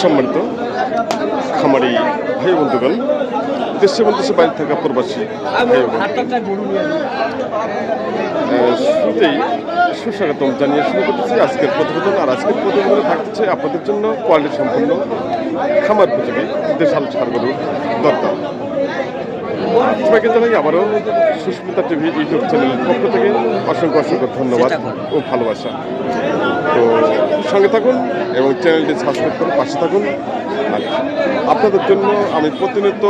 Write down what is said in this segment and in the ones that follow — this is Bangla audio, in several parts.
সম্মানিত খামারি ভাই বন্ধুগণ, দেশে এবং দেশে বাইরে থাকা প্রবাসী ভাই শুরুতেই সুস্বাগতম জানিয়ে শুরু করতেছি আজকের প্রতিবেদন। আর আজকের প্রতিবেদনে থাকছে আপনাদের জন্য কোয়ালিটি সম্পন্ন খামার উপযোগী দেশাল ষাঁড় গরুর দরকার। সবাইকে জানাই আবারও সুস্মিতা টিভি ইউটিউব চ্যানেলের পক্ষ থেকে অসংখ্য অসংখ্য ধন্যবাদ ও ভালোবাসা। তো সঙ্গে থাকুন এবং চ্যানেলটি সাবস্ক্রাইব করে পাশে থাকুন। আর আপনাদের জন্য আমি প্রতিনিয়ত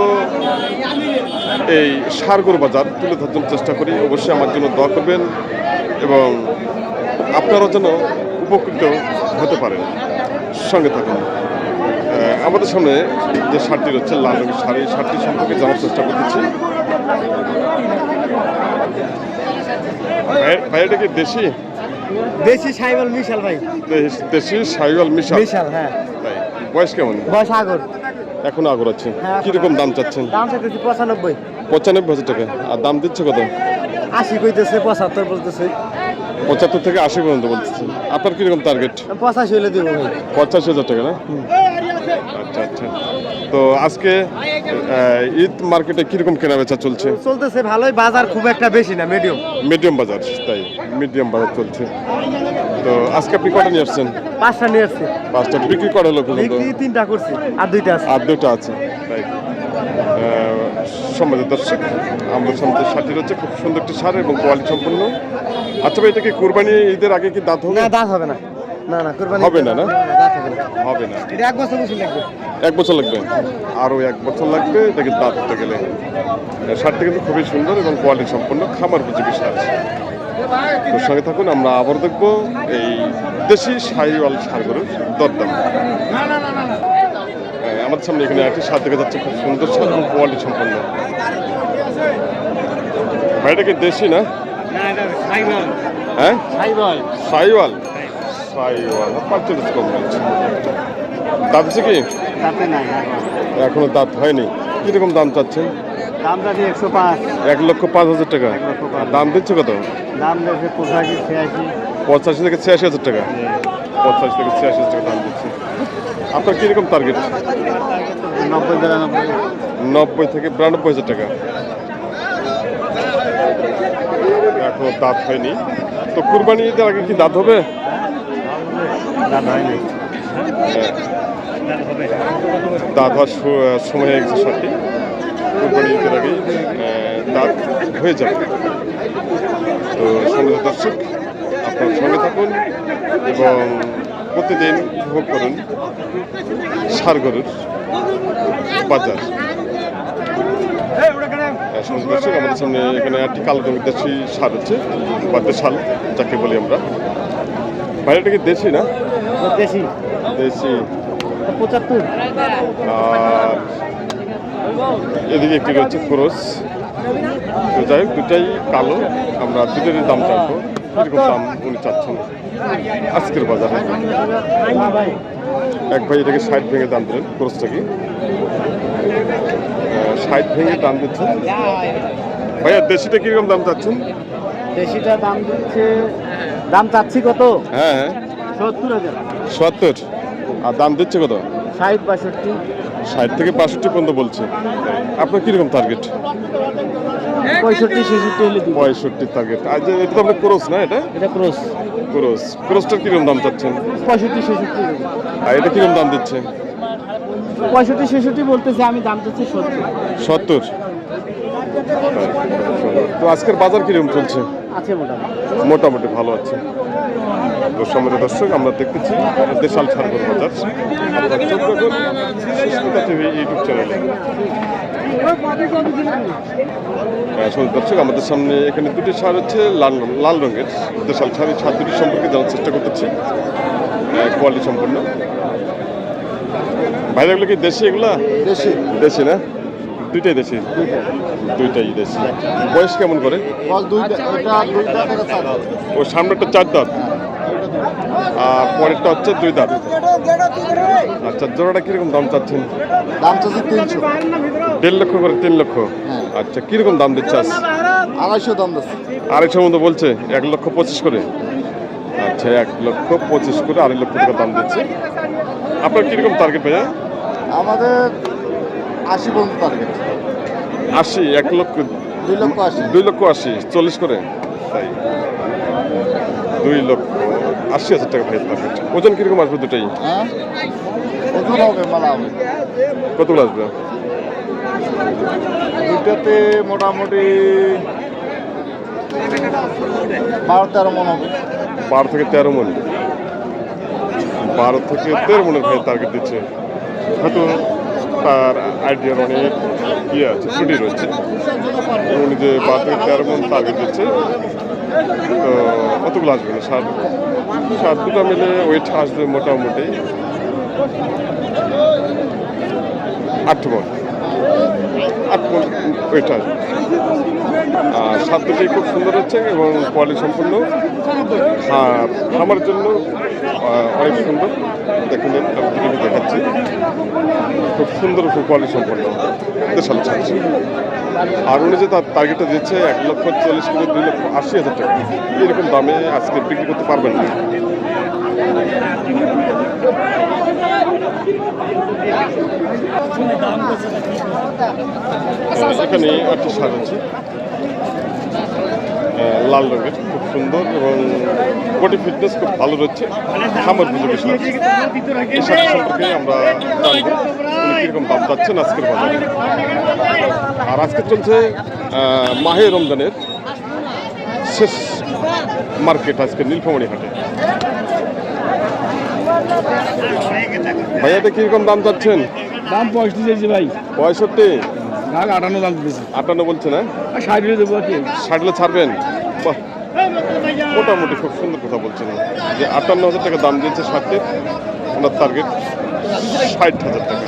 এই ষাঁড় গরু বাজার তুলে ধরার জন্য চেষ্টা করি। অবশ্যই আমার জন্য দোয়া করবেন এবং আপনারাও যেন উপকৃত হতে পারেন। সঙ্গে থাকুন। আমাদের সামনে যে ষাঁড়টি রয়েছে লাল রঙের শাড়ি, ষাঁড়টি সম্পর্কে জানার চেষ্টা করতেছি। ভাই এটা কি দেশি? দেশি সাইওয়াল মিশাল ভাই। দেশি সাইওয়াল মিশাল। মিশাল, হ্যাঁ। তাই বয়স কেমন? বয়স আগর। এখনো আগর আছে। হ্যাঁ, কিরকম দাম চাচ্ছেন? দাম চাইতেছি 95। 95,000 টাকা। আর দাম দিচ্ছে কত? 80 কইতেছে, 75 বলতেছে। 75 থেকে 80 পর্যন্ত বলতেছে। আপনার কিরকম টার্গেট? 85 হইলে দিব ভাই। 85,000 টাকা না? আচ্ছা আচ্ছা। তো আজকে ঈদ মার্কেটে কিরকম কেনাবেচা চলছে? চলতেছে ভালোই, বাজার খুব একটা বেশি না, মিডিয়াম। মিডিয়াম বাজার, তাই মিডিয়াম বাজার চলছে। তো আজকে আপনি কটা নিয়ে আসছেন? 5টা নিয়ে আসছি। 5টা বিক্রি করা হলো পর্যন্ত? বিক্রি 3টা করছি, আর 2টা আছে। আর 2টা আছে, তাই। সম্মানিত দর্শক, আমাদের সামনে ষাঁড়টি রয়েছে, খুব সুন্দর একটি ষাঁড় এবং কোয়ালিটি সম্পন্ন। আচ্ছা ভাই, এটা কি কুরবানি ঈদের আগে কি দাঁত হবে? না, দাঁত হবে না। না না, কুরবানি হবে না, না দাঁত হবে না। হবে না। এটা 1 বছর বেশি লাগবে। 1 বছর লাগবে? আরও 1 বছর লাগবে এটাকে দাঁত হতে গেলে। ষাঁড়টি কিন্তু খুবই সুন্দর এবং কোয়ালিটি সম্পন্ন খামার উপযোগী ষাঁড়। তোর সঙ্গে থাকুন, আমরা আবার দেখবো এই দেশি সাইওয়াল ষাঁড় গরুর দরদাম। আমাদের সামনে এখানে একটি ষাঁড় দেখা যাচ্ছে, খুব সুন্দর ষাঁড় এবং কোয়ালিটি সম্পন্ন। ভাইটা কি দেশি না? হ্যাঁ, সাইওয়াল। সাইওয়াল, পার্সেন্টেজ কম রয়েছে। দাঁত আছে কি? এখনো দাঁত হয়নি। কিরকম দাম চাচ্ছেন? দামটা দিয়ে 105। 1,05,000 টাকা। দাম দিচ্ছে কত? দাম দিয়েছে 85, 86। 85 থেকে 86,000 টাকা। 85 থেকে 86,000 টাকা দাম দিচ্ছে। আপনার কিরকম টার্গেট? 90 থেকে 92,000 টাকা। এখনো দাঁত হয়নি। তো কুরবানি ঈদের আগে কি দাঁত হবে? দাঁত হওয়ার সময় হয়ে গেছে ষাঁড়টি। কুরবানি ঈদের আগেই দাঁত হয়ে যাবে। তো সম্মানিত দর্শক, আপনার সঙ্গে থাকুন এবং প্রতিদিন উপভোগ করুন ষাঁড় গরুর বাজার। দর্শক, আমাদের সামনে এখানে একটি কালো রঙের দেশি ষাঁড় হচ্ছে, বা দেশাল যাকে বলি আমরা। বাইরেটা কি দেশি না? দেশি। দেশি 75। আর এদিকে একটি রয়েছে খরচ। তো যাই হোক, দুটাই কালো। আমরা দুটারই দাম চাইবো। কিরকম দাম উনি চাচ্ছেন আজকের বাজারে? এক ভাই এটাকে 60 ভেঙে দাম দিলেন। খরচটা কি 60 ভেঙে দাম দিচ্ছেন? ভাইয়া দেশিটা কিরকম দাম চাচ্ছেন? দেশিটা দাম চাচ্ছি কত? হ্যাঁ হ্যাঁ, 70,000। 70। আর দাম দিচ্ছে কত? 60, 62। 60 থেকে 65 পর্যন্ত বলছে। আপনার কিরকম টার্গেট? 65, 66 হলে দিব। 65 টার্গেট। আর যে এটা তো আপনার ক্রস না? এটা ক্রস। ক্রসটার কিরকম দাম চাচ্ছেন? 65, 66। আর এটা কিরকম দাম দিচ্ছে? 65, 66 বলতেছে, আমি দাম চাচ্ছি 70। 70। তো আজকের বাজার কিরকম চলছে? আছে মোটামুটি ভালো আছে। তো সম্মানিত দর্শক, আমরা দেখতেছি দেশাল ষাঁড় গরুর বাজার। আপনারা চোখ রাখুন সুস্মিতা টিভি ইউটিউব চ্যানেলে। দর্শক, আমাদের সামনে এখানে দুটি ষাঁড় হচ্ছে লাল রঙের দেশাল ষাঁড়। এই ষাঁড় দুটির সম্পর্কে জানার চেষ্টা করতেছি, কোয়ালিটি সম্পন্ন। বাইরেগুলো কি দেশি? এগুলা দেশি না? দুইটাই দেশি? দুইটাই দেশি। বয়স কেমন করে? ও সামনেটা 4 দাঁত আর পরেরটা হচ্ছে 2 দাঁত। আচ্ছা, জোড়াটা কিরকম দাম চাচ্ছেন? দাম চাচ্ছি 300। 1.5 লক্ষ করে? 3 লক্ষ। আচ্ছা, কিরকম দাম দিচ্ছে? 250 দাম দিচ্ছে। 250 মতো বলছে। 1,25,000 করে। আচ্ছা, দিচ্ছে 1,25,000 করে, 2.5 লক্ষ টাকা দাম দিচ্ছে। আপনার কিরকম টার্গেট ভাইয়া? আমাদের 80 পর্যন্ত টার্গেট। 80, 1 লক্ষ 2,80,000। 2,80,000, 40 করে, তাই 2,80,000 টাকা ভাই টার্গেট। ওজন কিরকম আসবে দুটাই? হ্যাঁ, ওজন হবে, মালা হবে। কতগুলো আসবে? দুটাতে মোটামুটি 12-13 মন হবে। 12 থেকে 13 মন। 12 থেকে 13 মনের ভাই টার্গেট দিচ্ছে। হয়তো তার আইডিয়ার অনেক ইয়ে আছে, ত্রুটি রয়েছে। উনি যে 12 থেকে 13 মন টার্গেট দিচ্ছে, তো কতগুলো আসবে না? সার দুটো মিলে ওয়েট আসবে মোটামুটি 8 মন। 8 মন ওয়েট আসবে। আর সার দুটি খুব সুন্দর হচ্ছে এবং কোয়ালিটি সম্পূর্ণ। আর আমার জন্য অনেক সুন্দর। দেখুন, আমি দেখাচ্ছি, খুব সুন্দর, খুব কোয়ালিটি সম্পন্ন দেশাল ছাড়ছে। আর উনি যে তার টার্গেটটা দিচ্ছে 1,40,000 থেকে 2,80,000 টাকা, এরকম দামে আজকে বিক্রি করতে পারবেন না। এখানে একটা সার আছে লাল রঙের, খুব সুন্দর এবং বডি ফিটনেস খুব ভালো রয়েছে। খামার উপযোগী সার। এই সার সম্পর্কে আমরা জানবো উনি কীরকম দাম চাচ্ছেন আজকের বাজারে। আর আজকে চলছে মাহে রমজানের শেষ মার্কেট আজকে নীলফামারী হাটে। ভাইয়াতে কিরকম দাম চাচ্ছেন? দাম 65 চাইছে ভাই। 65? 58 দাম দিতেছে। 58 বলছে না? 60 দেবো আর কি। 60 ছাড়বেন? বাহ, মোটামুটি খুব সুন্দর কথা বলছেন যে 58,000 টাকা দাম দিয়েছে ষাটের। ওনার টার্গেট 60,000 টাকা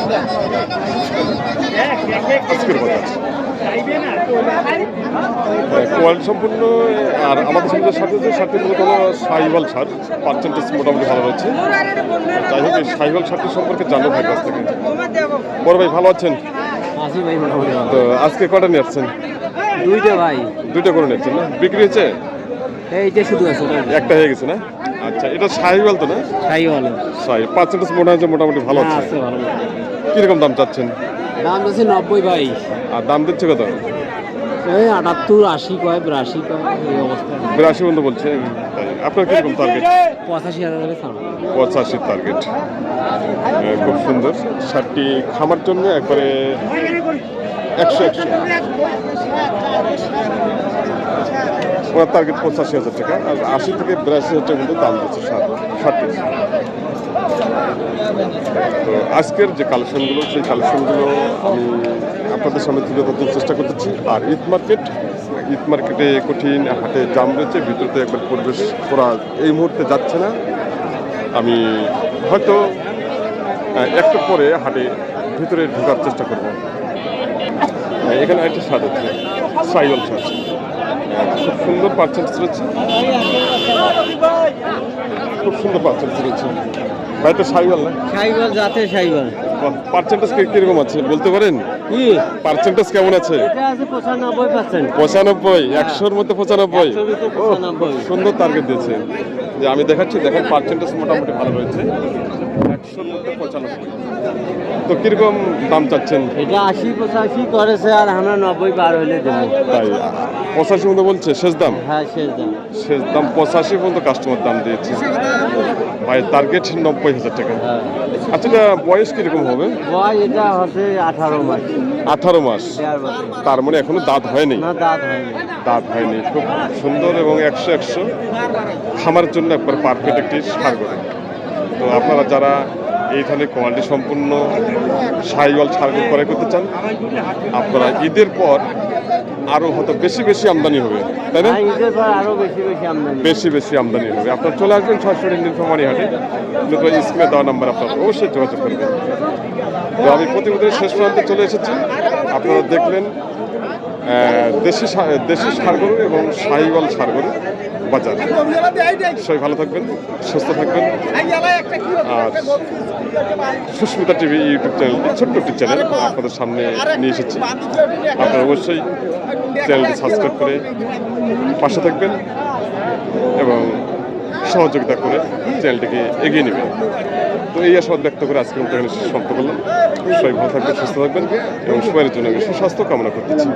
আজকের বাজার। কোয়ালিটি সম্পূর্ণ। আর আমাদের সঙ্গে সাথে মূলত সাইওয়াল সার, পার্সেন্টেজ মোটামুটি ভালো রয়েছে। যাই হোক, এই সাইওয়াল সারটি সম্পর্কে জানো ভাই কাছ থেকে। বড় ভাই ভালো আছেন? আসি ভাই মোটামুটি। তো আজকে কটা নিয়ে আসছেন? দুইটা ভাই। দুইটা করে নিচ্ছেন না? বিক্রি হয়েছে? এইটা শুধু আছে। একটা হয়ে গেছে না? আচ্ছা, এটা সাইওয়াল তো না? সাইওয়াল। পার্সেন্টেজ মনে হয় যে মোটামুটি ভালো আছে। আছে ভালো। কিরকম দাম চাচ্ছেন? দাম আছে 90 ভাই। আর দাম দিচ্ছে কত? এই 78, 80 কয়, 82 কয়, এই অবস্থা। 82 পর্যন্ত বলছে। তাই আপনার কিরকম টার্গেট? 85,000 করে ছাড়ো। 85 টার্গেট। খুব সুন্দর শার্টটি খামার জন্য একবারে 100-100। ওনার টার্গেট 85,000 টাকা। আর 80 থেকে 82,000 টাকা কিন্তু দাম দিচ্ছে শার্টটি। তো আজকের যে কালেকশনগুলো, সেই কালেকশনগুলো আমি আপনাদের সামনে তুলে ধরতে চেষ্টা করতেছি। আর ঈদ মার্কেটে কঠিন হাটে জাম রয়েছে, ভিতরতে একবার পরিবেশ করা এই মুহূর্তে যাচ্ছে না। আমি হয়তো একটু পরে হাটে ভিতরে ঢোকার চেষ্টা করব। এখানে একটা শার্ট আছে, সাইওয়াল শার্ট, খুব সুন্দর পার্সেন্টেজ রয়েছে। খুব সুন্দর পার্সেন্টেজ রয়েছে। ভাই তো সাইওয়াল না? সাইওয়াল জাতে সাইওয়াল। পার্সেন্টেজ কিরকম আছে বলতে পারেন? কি পার্সেন্টেজ কেমন আছে? এটা আছে 95%। 95? 100-র মধ্যে 95? 95। সুন্দর টার্গেট দিয়েছে। যে আমি দেখাচ্ছি, দেখেন পার্সেন্টেজ মোটামুটি ভালো রয়েছে। 100-র মধ্যে 95। তো কিরকম দাম চাচ্ছেন? এটা 80-85 করেছে, আর আমরা 90 পার হইলে দেবো। তাই 85 মধ্যে বলছে শেষ দাম? হ্যাঁ, শেষ দাম। শেষ দাম 85 পর্যন্ত কাস্টমার দাম দিয়েছে। ভাই টার্গেট 90,000 টাকা। হ্যাঁ। আচ্ছা, এটা বয়স কিরকম হবে? বয় এটা হচ্ছে 18 মাস। 18 মাস? 1.5 বছর। তার মানে এখনো দাঁত হয়নি? না, দাঁত হয়নি। দাঁত হয়নি। খুব সুন্দর এবং 100-100 খামারের জন্য একবার পারফেক্ট একটি সার করে। তো আপনারা যারা এই ধরনের কোয়ালিটি সম্পূর্ণ সাইওয়াল সারগুলো ক্রয় করতে চান, আপনারা ঈদের পর আরও হয়তো বেশি আমদানি হবে, তাই না? হ্যাঁ, ঈদের পর আরো বেশি আমদানি। বেশি আমদানি হবে। আপনারা চলে আসবেন সরাসরি নীলফামারী হাটে। নতুন স্ক্রিনে দেওয়া নাম্বার আপনারা অবশ্যই যোগাযোগ করবেন। তো আমি প্রতিবেদনের শেষ প্রান্তে চলে এসেছি। আপনারা দেখলেন দেশি সারগরু এবং সাইওয়াল সারগরু বাজার। সবাই ভালো থাকবেন, সুস্থ থাকবেন। আর সুস্মিতা টিভি ইউটিউব চ্যানেলটি, ছোট্ট একটি চ্যানেল আপনাদের সামনে নিয়ে এসেছি। আপনারা অবশ্যই চ্যানেলটি সাবস্ক্রাইব করে পাশে থাকবেন এবং সহযোগিতা করে চ্যানেলটিকে এগিয়ে নেবেন। তো এই আশাবাদ ব্যক্ত করে আজকের মতো এখানে সমাপ্ত করলাম। সবাই ভালো থাকবেন, সুস্থ থাকবেন এবং সবার জন্য আমি সুস্বাস্থ্য কামনা করতেছি।